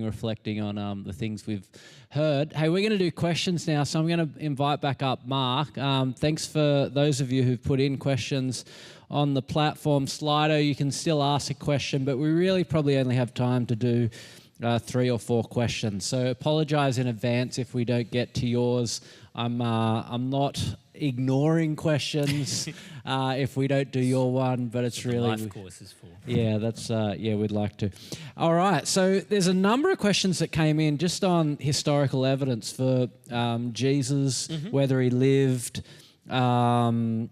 reflecting on the things we've heard. Hey, we're going to do questions now, so I'm going to invite back up Mark. Thanks for those of you who've put in questions on the platform. Slido, you can still ask a question, but we really probably only have time to do 3 or 4 questions. So apologise in advance if we don't get to yours. I'm not ignoring questions if we don't do your one, but it's really life course is for. Yeah, that's we'd like to. All right, so there's a number of questions that came in just on historical evidence for Jesus, whether he lived. So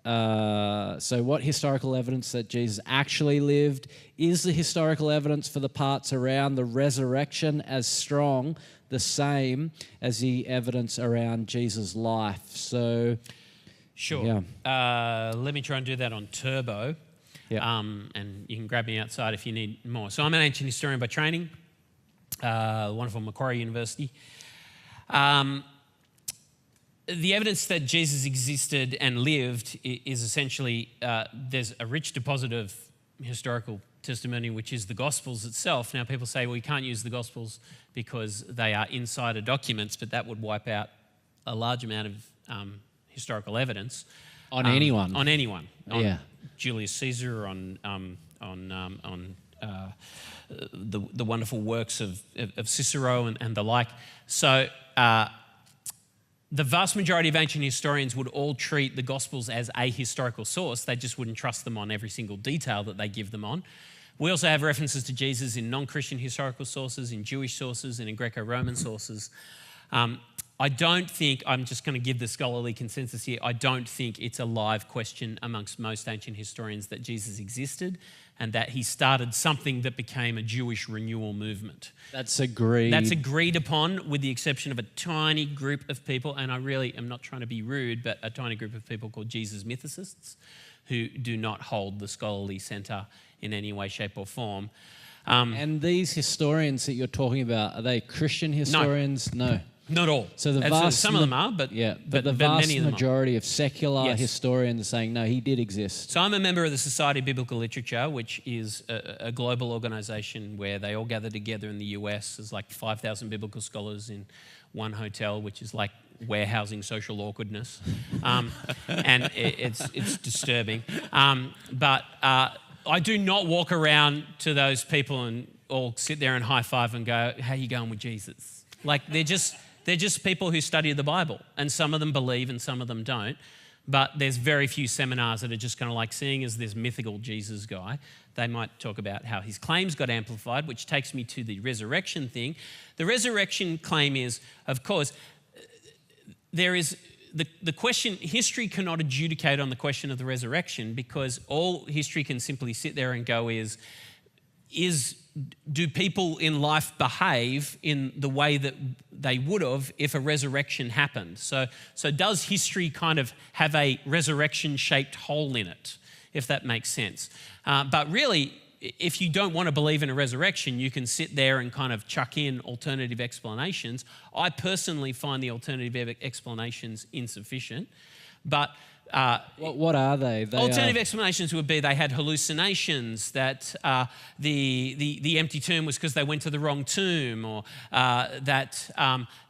what historical evidence that Jesus actually lived? Is the historical evidence for the parts around the resurrection as strong, the same as the evidence around Jesus' life? So, sure. Yeah. Let me try and do that on turbo. Yeah. And you can grab me outside if you need more. So I'm an ancient historian by training, wonderful Macquarie University. The evidence that Jesus existed and lived is essentially, there's a rich deposit of historical testimony, which is the Gospels itself. Now, people say, well, you can't use the Gospels because they are insider documents, but that would wipe out a large amount of historical evidence. On anyone. On anyone. On Julius Caesar, on the wonderful works of Cicero and the like. So the vast majority of ancient historians would all treat the Gospels as a historical source. They just wouldn't trust them on every single detail that they give them on. We also have references to Jesus in non-Christian historical sources, in Jewish sources, and in Greco-Roman sources. I don't think, I'm just going to give the scholarly consensus here, I don't think it's a live question amongst most ancient historians that Jesus existed and that he started something that became a Jewish renewal movement. That's agreed. That's agreed upon, with the exception of a tiny group of people, and I really am not trying to be rude, but a tiny group of people called Jesus Mythicists who do not hold the scholarly centre in any way, shape or form. And these historians that you're talking about, are they Christian historians? No. Not all. So the some of them are, but the vast many of them majority of secular historians are saying no, he did exist. So I'm a member of the Society of Biblical Literature, which is a global organisation where they all gather together in the US. There's like 5,000 biblical scholars in one hotel, which is like warehousing social awkwardness, and it's disturbing. But I do not walk around to those people and all sit there and high five and go, "How you going with Jesus?" Like they're just people who study the Bible, and some of them believe and some of them don't. But there's very few seminars that are just kind of like, seeing as this mythical Jesus guy, they might talk about how his claims got amplified, which takes me to the resurrection thing. The resurrection claim is, of course, there is the question, history cannot adjudicate on the question of the resurrection, because all history can simply sit there and go do people in life behave in the way that they would have if a resurrection happened? So does history kind of have a resurrection-shaped hole in it, if that makes sense? But really, if you don't want to believe in a resurrection, you can sit there and kind of chuck in alternative explanations. I personally find the alternative explanations insufficient, but what are they? Alternative explanations would be they had hallucinations, that the empty tomb was because they went to the wrong tomb, or that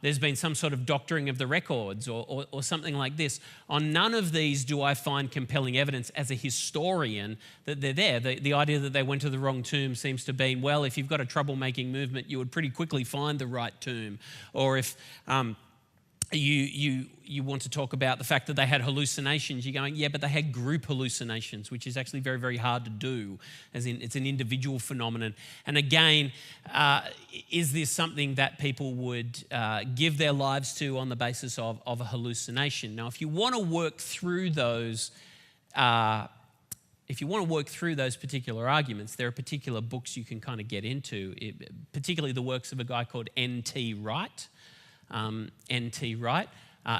there's been some sort of doctoring of the records, or something like this. On none of these do I find compelling evidence as a historian that they're there. The idea that they went to the wrong tomb seems to be, well, if you've got a troublemaking movement, you would pretty quickly find the right tomb. Or if you want to talk about the fact that they had hallucinations, you're going, yeah, but they had group hallucinations, which is actually very, very hard to do, as in it's an individual phenomenon. And again, is this something that people would give their lives to on the basis of a hallucination? Now, if you want to work through those particular arguments, there are particular books you can kind of get into, particularly the works of a guy called N.T. Wright. N.T. Wright.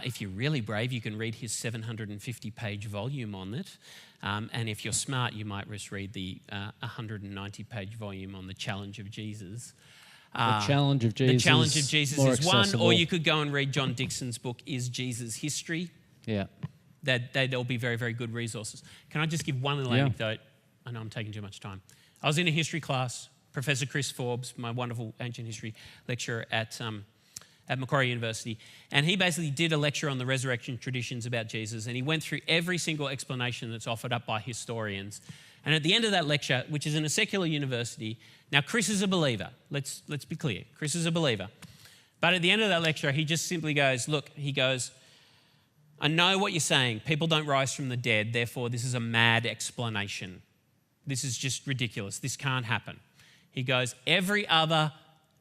If you're really brave, you can read his 750-page volume on it. And if you're smart, you might just read the 190-page volume on the Challenge of Jesus. The Challenge of Jesus. The Challenge of Jesus is accessible. one, or you could go and read John Dickson's book, Is Jesus History? Yeah. They'll be very, very good resources. Can I just give one little anecdote? I know I'm taking too much time. I was in a history class Professor Chris Forbes, my wonderful ancient history lecturer at Macquarie University, and he basically did a lecture on the resurrection traditions about Jesus, and he went through every single explanation that's offered up by historians. And at the end of that lecture, which is in a secular university, now Chris is a believer. Let's be clear. Chris is a believer. But at the end of that lecture, he just simply goes, look, he goes, I know what you're saying. People don't rise from the dead. Therefore, this is a mad explanation. This is just ridiculous. This can't happen. He goes, every other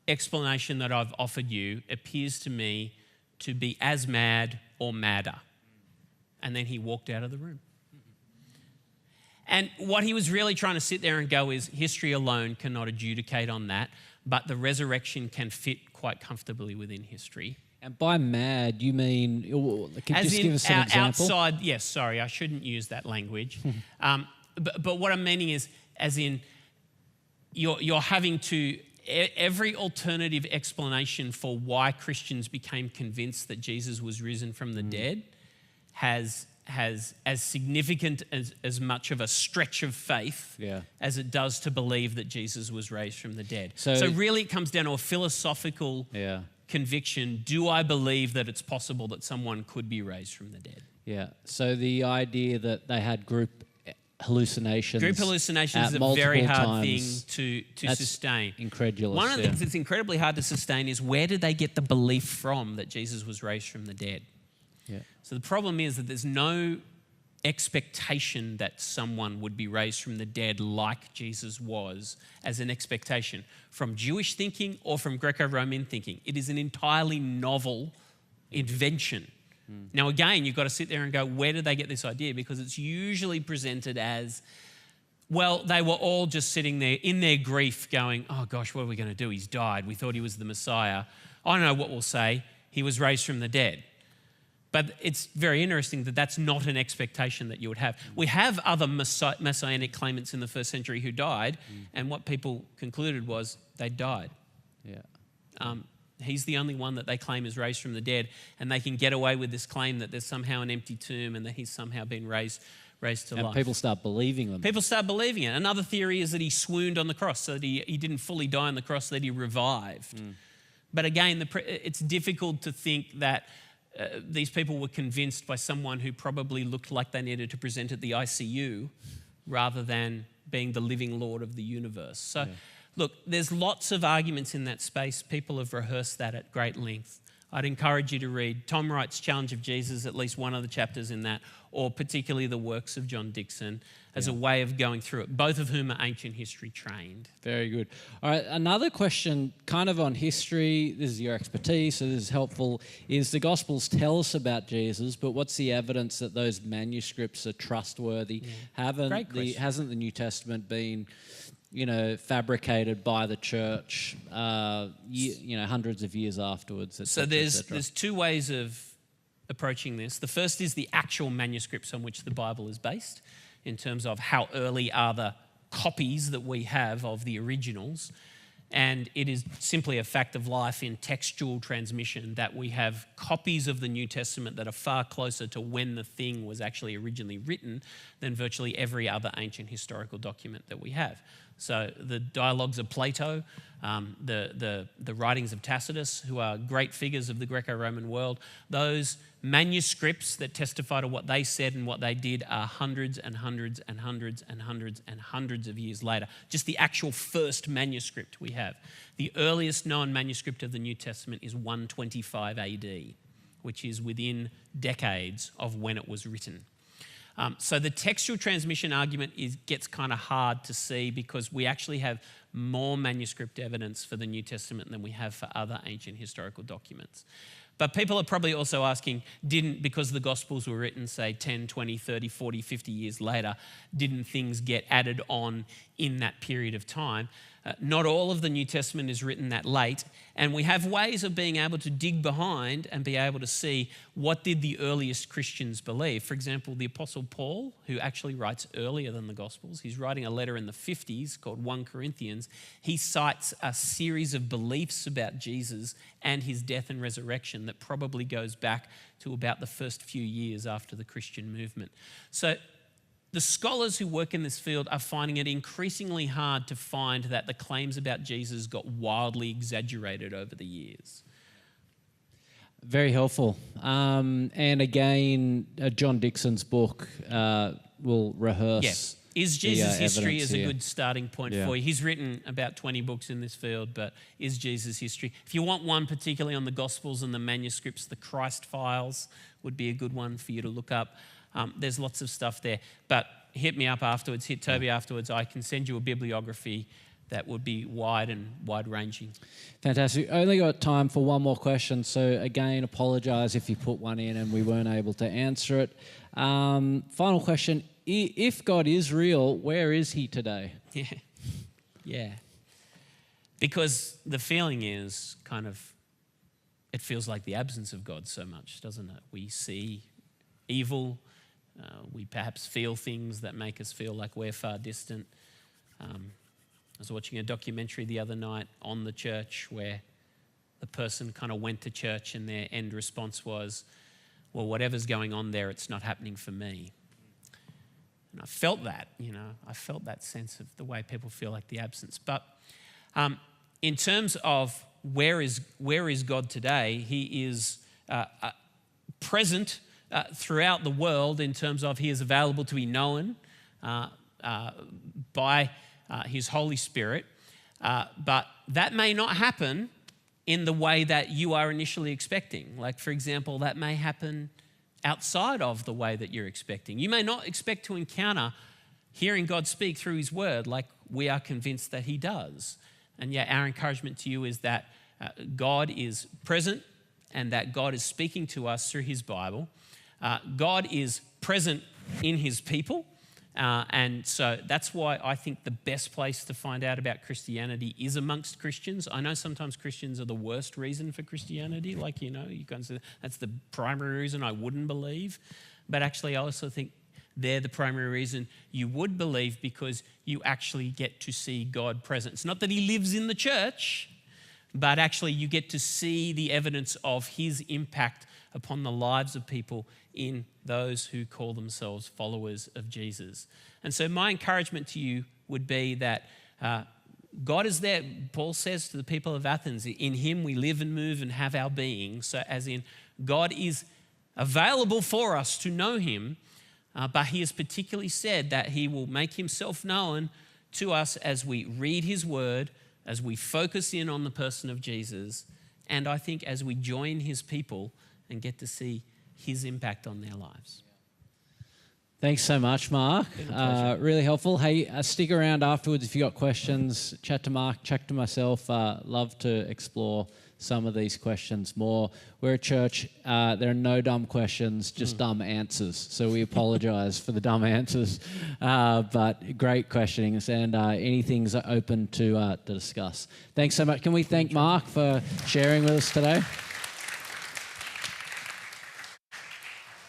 explanation that I've offered you appears to me to be as mad or madder. And then he walked out of the room. And what he was really trying to sit there and go is history alone cannot adjudicate on that, but the resurrection can fit quite comfortably within history. And by mad, you mean, can you just give us an example? Outside, yes, sorry, I shouldn't use that language. But what I'm meaning is, as in, you're having to, every alternative explanation for why Christians became convinced that Jesus was risen from the dead has as significant as much of a stretch of faith as it does to believe that Jesus was raised from the dead. So really it comes down to a philosophical conviction. Do I believe that it's possible that someone could be raised from the dead? Yeah. So the idea that they had group hallucinations. Group hallucinations is a very hard thing to sustain. Incredulous. One of the things that's incredibly hard to sustain is where did they get the belief from that Jesus was raised from the dead? Yeah. So the problem is that there's no expectation that someone would be raised from the dead like Jesus was as an expectation from Jewish thinking or from Greco-Roman thinking. It is an entirely novel invention. Now, again, you've got to sit there and go, where did they get this idea? Because it's usually presented as, well, they were all just sitting there in their grief going, oh gosh, what are we going to do? He's died. We thought he was the Messiah. I don't know what we'll say. He was raised from the dead. But it's very interesting that that's not an expectation that you would have. We have other messianic claimants in the first century who died, and what people concluded was they died. Yeah. He's the only one that they claim is raised from the dead, and they can get away with this claim that there's somehow an empty tomb and that he's somehow been raised to life. And people start believing them. People start believing it. Another theory is that he swooned on the cross, so that he didn't fully die on the cross, that he revived. But again, it's difficult to think that these people were convinced by someone who probably looked like they needed to present at the ICU rather than being the living Lord of the universe. So, look, there's lots of arguments in that space. People have rehearsed that at great length. I'd encourage you to read Tom Wright's Challenge of Jesus, at least one of the chapters in that, or particularly the works of John Dickson, as a way of going through it, both of whom are ancient history trained. Very good. All right, another question kind of on history, this is your expertise, so this is helpful, is the Gospels tell us about Jesus, but what's the evidence that those manuscripts are trustworthy? Hasn't the New Testament been, fabricated by the church, hundreds of years afterwards? So there's two ways of approaching this. The first is the actual manuscripts on which the Bible is based, in terms of how early are the copies that we have of the originals. And it is simply a fact of life in textual transmission that we have copies of the New Testament that are far closer to when the thing was actually originally written than virtually every other ancient historical document that we have. So the dialogues of Plato, the writings of Tacitus, who are great figures of the Greco-Roman world, those manuscripts that testify to what they said and what they did are hundreds and hundreds and hundreds and hundreds and hundreds of years later. Just the actual first manuscript we have. The earliest known manuscript of the New Testament is 125 AD, which is within decades of when it was written. So the textual transmission argument gets kind of hard to see because we actually have more manuscript evidence for the New Testament than we have for other ancient historical documents. But people are probably also asking, because the Gospels were written, say, 10, 20, 30, 40, 50 years later, didn't things get added on in that period of time? Not all of the New Testament is written that late, and we have ways of being able to dig behind and be able to see what did the earliest Christians believe. For example, the Apostle Paul, who actually writes earlier than the Gospels, he's writing a letter in the 50s called 1 Corinthians. He cites a series of beliefs about Jesus and his death and resurrection that probably goes back to about the first few years after the Christian movement. So the scholars who work in this field are finding it increasingly hard to find that the claims about Jesus got wildly exaggerated over the years. Very helpful. And again, John Dickson's book will rehearse. Yeah. Is Jesus' history is a here. good starting point for you. He's written about 20 books in this field, but is Jesus' history? If you want one particularly on the Gospels and the manuscripts, the Christ Files would be a good one for you to look up. There's lots of stuff there. But hit me up afterwards, hit Toby afterwards. I can send you a bibliography that would be wide and wide-ranging. Fantastic. Only got time for one more question. So again, apologise if you put one in and we weren't able to answer it. Final question. If God is real, where is he today? Yeah. Because the feeling is it feels like the absence of God so much, doesn't it? We see evil. We perhaps feel things that make us feel like we're far distant. I was watching a documentary the other night on the church where the person kind of went to church and their end response was, well, whatever's going on there, it's not happening for me. And I felt that, I felt that sense of the way people feel like the absence. But in terms of where is God today, he is present throughout the world in terms of he is available to be known by his Holy Spirit. But that may not happen in the way that you are initially expecting. Like, for example, that may happen outside of the way that you're expecting. You may not expect to encounter hearing God speak through his word like we are convinced that he does. And yet our encouragement to you is that God is present and that God is speaking to us through his Bible. God is present in his people. And so that's why I think the best place to find out about Christianity is amongst Christians. I know sometimes Christians are the worst reason for Christianity. Like, you can say that's the primary reason I wouldn't believe. But actually, I also think they're the primary reason you would believe, because you actually get to see God present. It's not that he lives in the church, but actually you get to see the evidence of his impact upon the lives of people in those who call themselves followers of Jesus. And so my encouragement to you would be that God is there. Paul says to the people of Athens, in him we live and move and have our being. So as in, God is available for us to know him, but he has particularly said that he will make himself known to us as we read his word, as we focus in on the person of Jesus, and I think as we join his people and get to see his impact on their lives. Thanks so much, Mark. Really helpful. Hey, stick around afterwards if you got questions. Chat to Mark, chat to myself. Love to explore some of these questions more. We're a church. There are no dumb questions, just dumb answers. So we apologise for the dumb answers, but great questionings, and anything's open to discuss. Thanks so much. Can we thank Mark for sharing with us today?